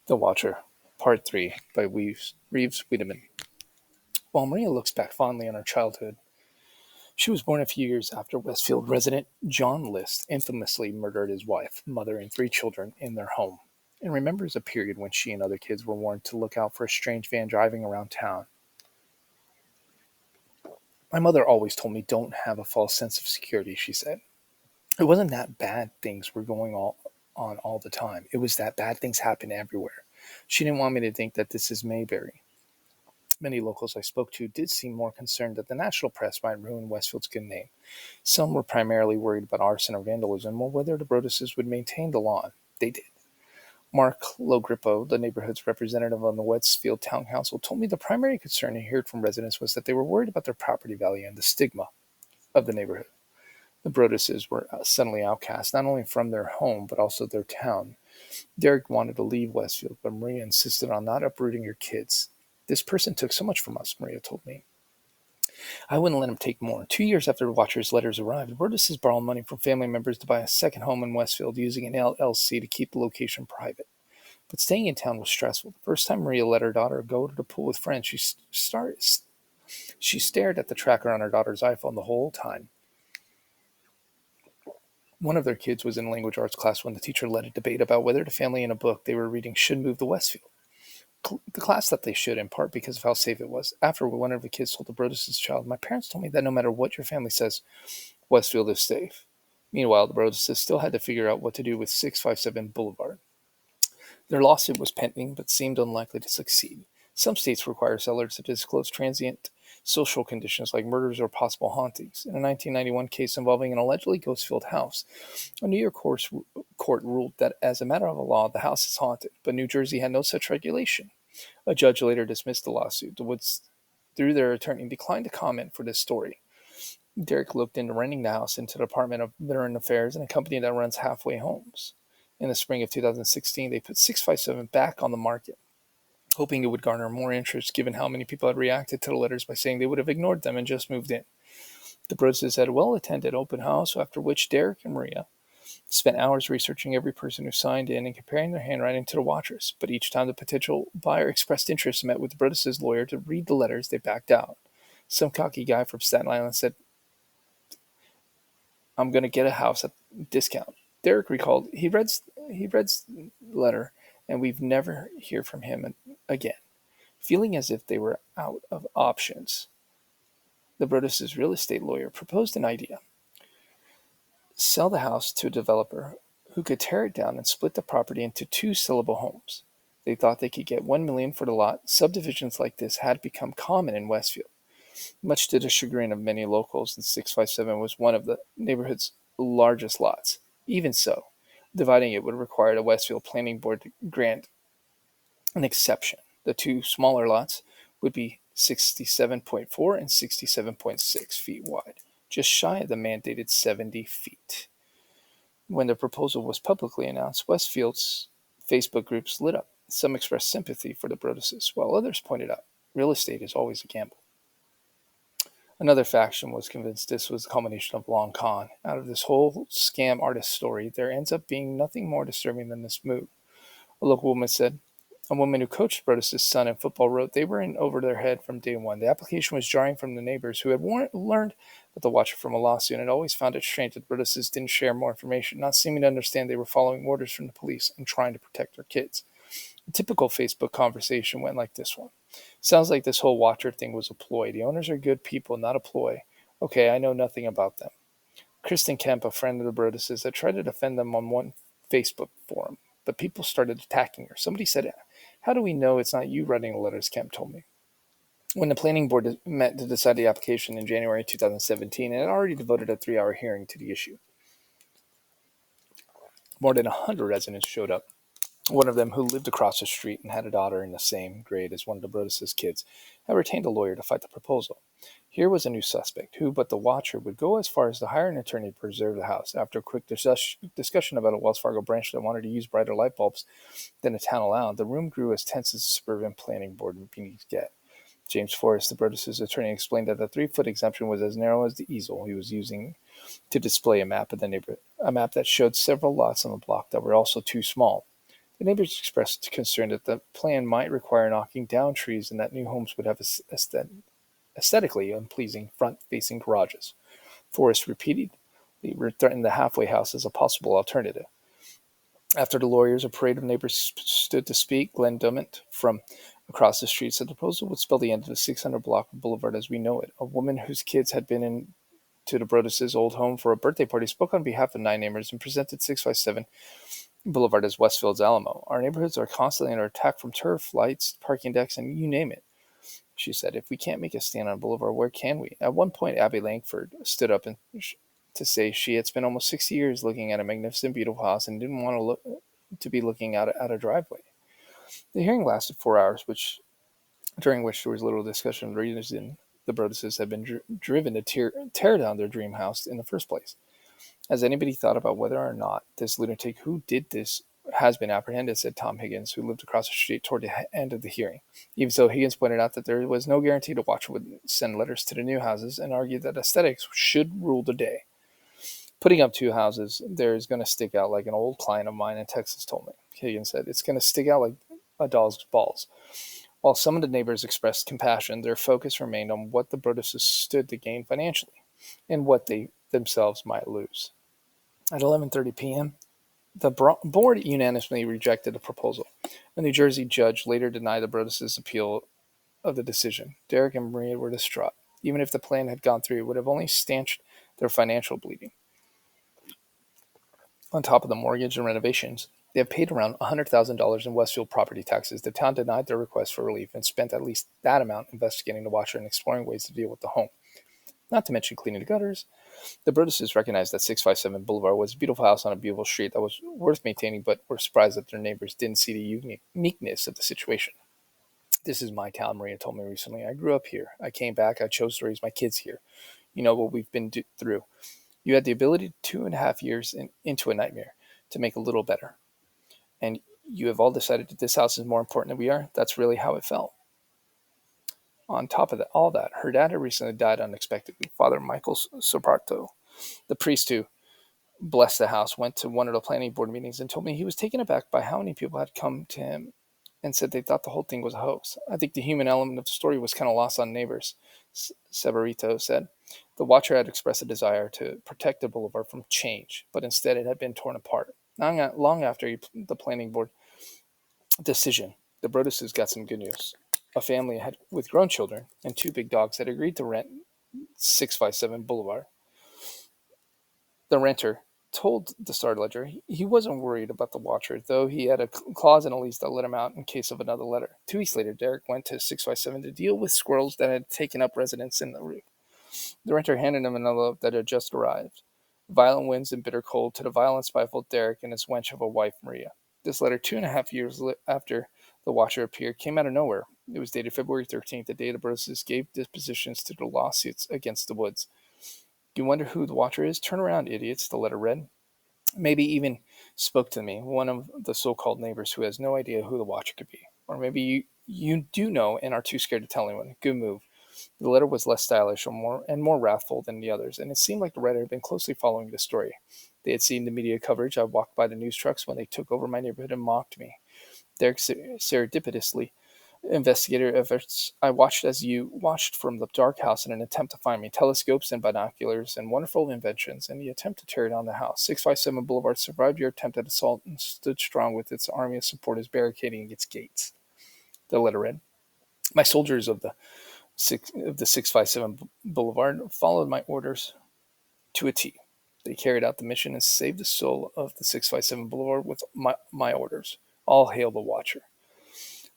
The Watcher, Part 3 by Reeves Wiedemann. While Maria looks back fondly on her childhood, she was born a few years after Westfield resident John List infamously murdered his wife, mother, and three children in their home, and remembers a period when she and other kids were warned to look out for a strange van driving around town. My mother always told me don't have a false sense of security, she said. It wasn't that bad things were on all the time. It was that bad things happen everywhere. She didn't want me to think that this is Mayberry. Many locals I spoke to did seem more concerned that the national press might ruin Westfield's good name. Some were primarily worried about arson or vandalism, or whether the Broadduses would maintain the lawn. They did. Mark Logrippo, the neighborhood's representative on the Westfield Town Council, told me the primary concern he heard from residents was that they were worried about their property value and the stigma of the neighborhood. The Broadduses were suddenly outcast, not only from their home, but also their town. Derek wanted to leave Westfield, but Maria insisted on not uprooting her kids. This person took so much from us, Maria told me. I wouldn't let him take more. 2 years after Watcher's letters arrived, Burtis borrowed money from family members to buy a second home in Westfield using an LLC to keep the location private. But staying in town was stressful. The first time Maria let her daughter go to the pool with friends, she stared at the tracker on her daughter's iPhone the whole time. One of their kids was in language arts class when the teacher led a debate about whether the family in a book they were reading should move to Westfield. The class thought they should, in part because of how safe it was. After one of the kids told the Brodus' child, my parents told me that no matter what your family says, Westfield is safe. Meanwhile, the Broduses still had to figure out what to do with 657 Boulevard. Their lawsuit was pending, but seemed unlikely to succeed. Some states require sellers to disclose transient social conditions like murders or possible hauntings. In a 1991 case involving an allegedly ghost-filled house, a New York court ruled that as a matter of law, the house is haunted, but New Jersey had no such regulation. A judge later dismissed the lawsuit. The Woods, through their attorney, declined to comment for this story. Derek looked into renting the house into the Department of Veteran Affairs, and a company that runs halfway homes. In the spring of 2016, they put 657 back on the market, hoping it would garner more interest given how many people had reacted to the letters by saying they would have ignored them and just moved in. The Brothers had a well-attended open house, after which Derek and Maria spent hours researching every person who signed in and comparing their handwriting to the Watchers. But each time the potential buyer expressed interest and met with the Brothers' lawyer to read the letters, they backed out. Some cocky guy from Staten Island said, I'm going to get a house at a discount. Derek recalled he read the letter, and we've never hear from him again. Feeling as if they were out of options, the Brothers' real estate lawyer proposed an idea: sell the house to a developer who could tear it down and split the property into two sellable homes. They thought they could get $1 million for the lot. Subdivisions like this had become common in Westfield. Much to the chagrin of many locals, the 657 was one of the neighborhood's largest lots. Even so, dividing it would require the Westfield Planning Board to grant an exception. The two smaller lots would be 67.4 and 67.6 feet wide, just shy of the mandated 70 feet. When the proposal was publicly announced, Westfield's Facebook groups lit up. Some expressed sympathy for the Broduses, while others pointed out real estate is always a gamble. Another faction was convinced this was the culmination of long con. Out of this whole scam artist story, there ends up being nothing more disturbing than this move. A local woman said, a woman who coached Brothers' son in football wrote they were in over their head from day one. The application was jarring from the neighbors who had learned about the Watcher from a lawsuit and had always found it strange that Brothers didn't share more information, not seeming to understand they were following orders from the police and trying to protect their kids. A typical Facebook conversation went like this one. Sounds like this whole Watcher thing was a ploy. The owners are good people, not a ploy. Okay, I know nothing about them. Kristen Kemp, a friend of the Broduses, had tried to defend them on one Facebook forum, but people started attacking her. Somebody said, how do we know it's not you writing the letters, Kemp told me. When the planning board met to decide the application in January 2017, it had already devoted a 3-hour hearing to the issue. More than 100 residents showed up. One of them, who lived across the street and had a daughter in the same grade as one of the Brothers' kids, had retained a lawyer to fight the proposal. Here was a new suspect, who, but the Watcher, would go as far as to hire an attorney to preserve the house. After a quick discussion about a Wells Fargo branch that wanted to use brighter light bulbs than the town allowed, the room grew as tense as a suburban planning board meeting could get. James Forrest, the Brothers' attorney, explained that the 3-foot exemption was as narrow as the easel he was using to display a map of the neighborhood, a map that showed several lots on the block that were also too small. The neighbors expressed concern that the plan might require knocking down trees and that new homes would have aesthetically unpleasing front-facing garages. Forrest repeatedly threatened the halfway house as a possible alternative. After the lawyers, a parade of neighbors stood to speak. Glenn Dummett from across the street said the proposal would spell the end of the 600 block of Boulevard as we know it. A woman whose kids had been into the Broaddus' old home for a birthday party spoke on behalf of 9 neighbors and presented 657 Boulevard as Westfield's Alamo. Our neighborhoods are constantly under attack from turf, lights, parking decks, and you name it. She said, if we can't make a stand on Boulevard, where can we? At one point, Abby Langford stood up to say she had spent almost 60 years looking at a magnificent, beautiful house and didn't want to be looking out at a driveway. The hearing lasted 4 hours, during which there was little discussion of the reason the Broadduses had been driven to tear down their dream house in the first place. Has anybody thought about whether or not this lunatic who did this has been apprehended, said Tom Higgins, who lived across the street toward the end of the hearing. Even so, Higgins pointed out that there was no guarantee the watcher would send letters to the new houses and argued that aesthetics should rule the day. Putting up two houses there is going to stick out like an old client of mine in Texas told me, Higgins said. It's going to stick out like a doll's balls. While some of the neighbors expressed compassion, their focus remained on what the Broadduses stood to gain financially and what they themselves might lose. At 11:30 p.m., the board unanimously rejected the proposal. A New Jersey judge later denied the Broadduses' appeal of the decision. Derek and Maria were distraught. Even if the plan had gone through, it would have only stanched their financial bleeding. On top of the mortgage and renovations, they have paid around $100,000 in Westfield property taxes. The town denied their request for relief and spent at least that amount investigating the watcher and exploring ways to deal with the home. Not to mention cleaning the gutters. The Broadduses recognized that 657 Boulevard was a beautiful house on a beautiful street that was worth maintaining, but were surprised that their neighbors didn't see the uniqueness of the situation. This is my town, Maria told me recently. I grew up here. I came back. I chose to raise my kids here. You know what we've been through. You had the ability 2.5 years into a nightmare to make a little better. And you have all decided that this house is more important than we are. That's really how it felt. On top of all that, her dad had recently died unexpectedly. Father Michael Soparto, the priest who blessed the house, went to one of the planning board meetings and told me he was taken aback by how many people had come to him and said they thought the whole thing was a hoax. I think the human element of the story was kind of lost on neighbors, Severito said. The watcher had expressed a desire to protect the boulevard from change, but instead it had been torn apart. Long after the planning board decision, the Broadduses got some good news. A family with grown children and two big dogs had agreed to rent 657 Boulevard. The renter told the Star Ledger he wasn't worried about the watcher, though he had a clause in a lease that let him out in case of another letter. 2 weeks later, Derek went to 657 to deal with squirrels that had taken up residence in the roof. The renter handed him an envelope that had just arrived. Violent winds and bitter cold to the violent, spiteful Derek and his wench of a wife, Maria. This letter, 2.5 years after the watcher appeared, came out of nowhere. It was dated February 13th, the day the Broadduses gave dispositions to the lawsuits against the Woods. You wonder who the watcher is? Turn around, idiots, the letter read. Maybe even spoke to me, one of the so-called neighbors who has no idea who the watcher could be. Or maybe you do know and are too scared to tell anyone. Good move. The letter was less stylish and more wrathful than the others, and it seemed like the writer had been closely following the story. They had seen the media coverage. I walked by the news trucks when they took over my neighborhood and mocked me. Derek serendipitously investigator efforts. I watched as you watched from the dark house in an attempt to find me. Telescopes and binoculars and wonderful inventions in the attempt to tear down the house. 657 Boulevard survived your attempt at assault and stood strong with its army of supporters barricading its gates. The letter read, my soldiers of the 657 Boulevard followed my orders to a T. They carried out the mission and saved the soul of the 657 Boulevard with my orders. All hail the watcher.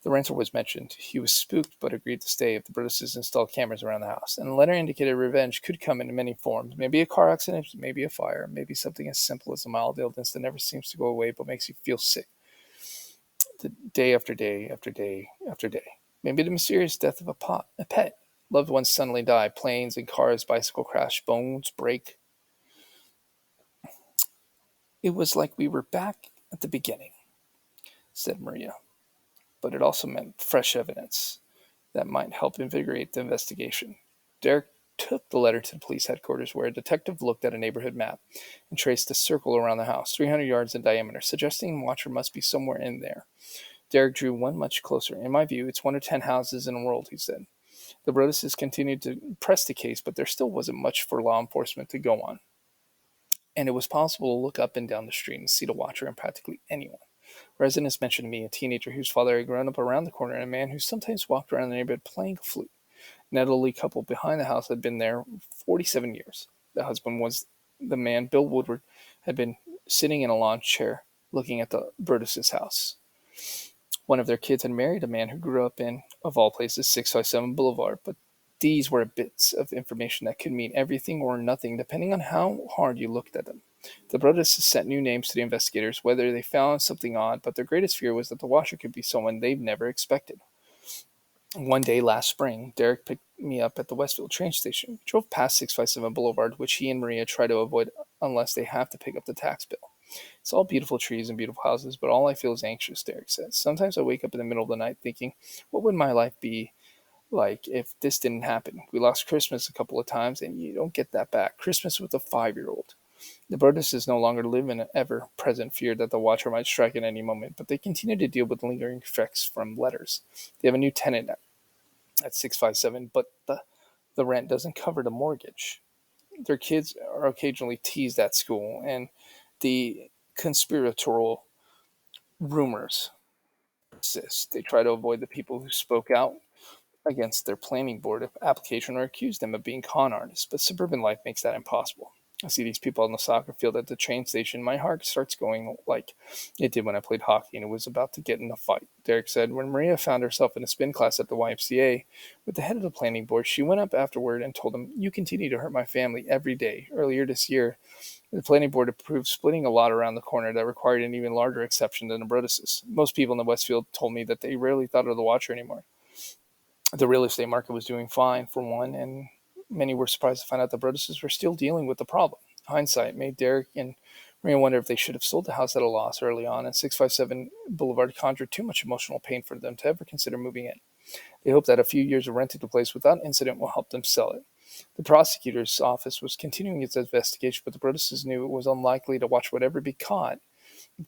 The renter was mentioned. He was spooked but agreed to stay if the Broadduses installed cameras around the house. And the letter indicated revenge could come in many forms. Maybe a car accident, maybe a fire, maybe something as simple as a mild illness that never seems to go away but makes you feel sick. Day after day after day after day. Maybe the mysterious death of a pet. Loved ones suddenly die. Planes and cars, bicycle crash, bones break. It was like we were back at the beginning, said Maria. But it also meant fresh evidence that might help invigorate the investigation. Derek took the letter to the police headquarters, where a detective looked at a neighborhood map and traced a circle around the house, 300 yards in diameter, suggesting the watcher must be somewhere in there. Derek drew one much closer. In my view, it's 1 of 10 houses in the world, he said. The Broaddus's continued to press the case, but there still wasn't much for law enforcement to go on, and it was possible to look up and down the street and see the watcher in practically anyone. Residents mentioned to me a teenager whose father had grown up around the corner and a man who sometimes walked around the neighborhood playing a flute. An elderly couple behind the house had been there 47 years. The husband was the man, Bill Woodward, had been sitting in a lawn chair looking at the Broaddus's house. One of their kids had married a man who grew up in, of all places, 657 Boulevard, but these were bits of information that could mean everything or nothing depending on how hard you looked at them. The Broadduses sent new names to the investigators, whether they found something odd, but their greatest fear was that the watcher could be someone they've never expected. One day last spring, Derek picked me up at the Westfield train station. We drove past 657 Boulevard, which he and Maria try to avoid unless they have to pick up the tax bill. It's all beautiful trees and beautiful houses, but all I feel is anxious, Derek says. Sometimes I wake up in the middle of the night thinking, what would my life be like if this didn't happen? We lost Christmas a couple of times, and you don't get that back. Christmas with a 5-year-old. The Broadduses no longer live in an ever-present fear that the watcher might strike at any moment, but they continue to deal with lingering effects from letters. They have a new tenant at 657, but the rent doesn't cover the mortgage. Their kids are occasionally teased at school, and the conspiratorial rumors persist. They try to avoid the people who spoke out against their planning board application or accuse them of being con artists, but suburban life makes that impossible. I see these people on the soccer field at the train station. My heart starts going like it did when I played hockey and it was about to get in a fight. Derek said, when Maria found herself in a spin class at the YMCA with the head of the planning board, she went up afterward and told him, you continue to hurt my family every day. Earlier this year, the planning board approved splitting a lot around the corner that required an even larger exception than the Broadduses. Most people in the Westfield told me that they rarely thought of the watcher anymore. The real estate market was doing fine, for one, and many were surprised to find out the Broadduses were still dealing with the problem. Hindsight made Derek and Maria wonder if they should have sold the house at a loss early on, and 657 Boulevard conjured too much emotional pain for them to ever consider moving in. They hoped that a few years of renting the place without incident will help them sell it. The prosecutor's office was continuing its investigation, but the Broadduses knew it was unlikely to watch whatever be caught.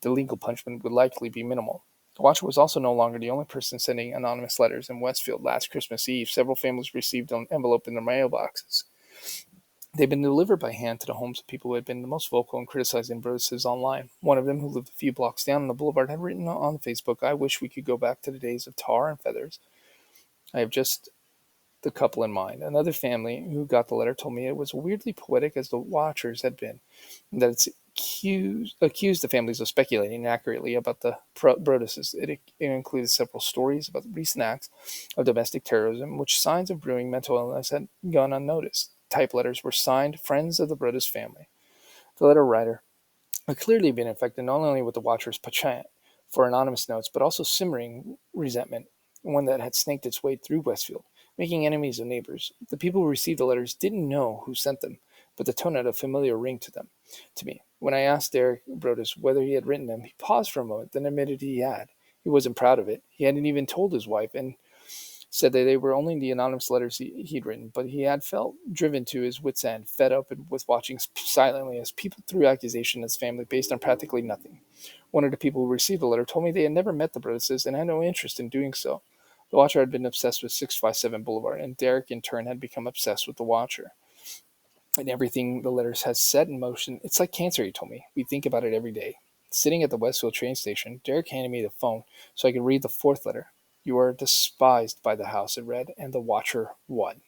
The legal punishment would likely be minimal. The watcher was also no longer the only person sending anonymous letters in Westfield. Last Christmas Eve, several families received an envelope in their mailboxes. They'd been delivered by hand to the homes of people who had been the most vocal in criticizing Broadduses online. One of them, who lived a few blocks down on the boulevard, had written on Facebook, I wish we could go back to the days of tar and feathers. I have just the couple in mind. Another family who got the letter told me it was weirdly poetic as the watchers had been, and that it's accused the families of speculating inaccurately about the Broadduses. It included several stories about recent acts of domestic terrorism, which signs of brewing mental illness had gone unnoticed. Type letters were signed Friends of the Broaddus Family. The letter writer had clearly been infected not only with the watcher's penchant for anonymous notes, but also simmering resentment, one that had snaked its way through Westfield, making enemies of neighbors. The people who received the letters didn't know who sent them, but the tone had a familiar ring to me. When I asked Derek Broaddus whether he had written them, he paused for a moment, then admitted he had. He wasn't proud of it. He hadn't even told his wife, and said that they were only the anonymous letters he'd written, but he had felt driven to his wits' end, fed up with watching silently as people threw accusations at his family based on practically nothing. One of the people who received the letter told me they had never met the Broadduses and had no interest in doing so. The watcher had been obsessed with 657 Boulevard, and Derek in turn had become obsessed with the watcher. And everything the letters had set in motion, it's like cancer, he told me. We think about it every day. Sitting at the Westfield train station, Derek handed me the phone so I could read the fourth letter. You are despised by the house, it read, and the watcher won.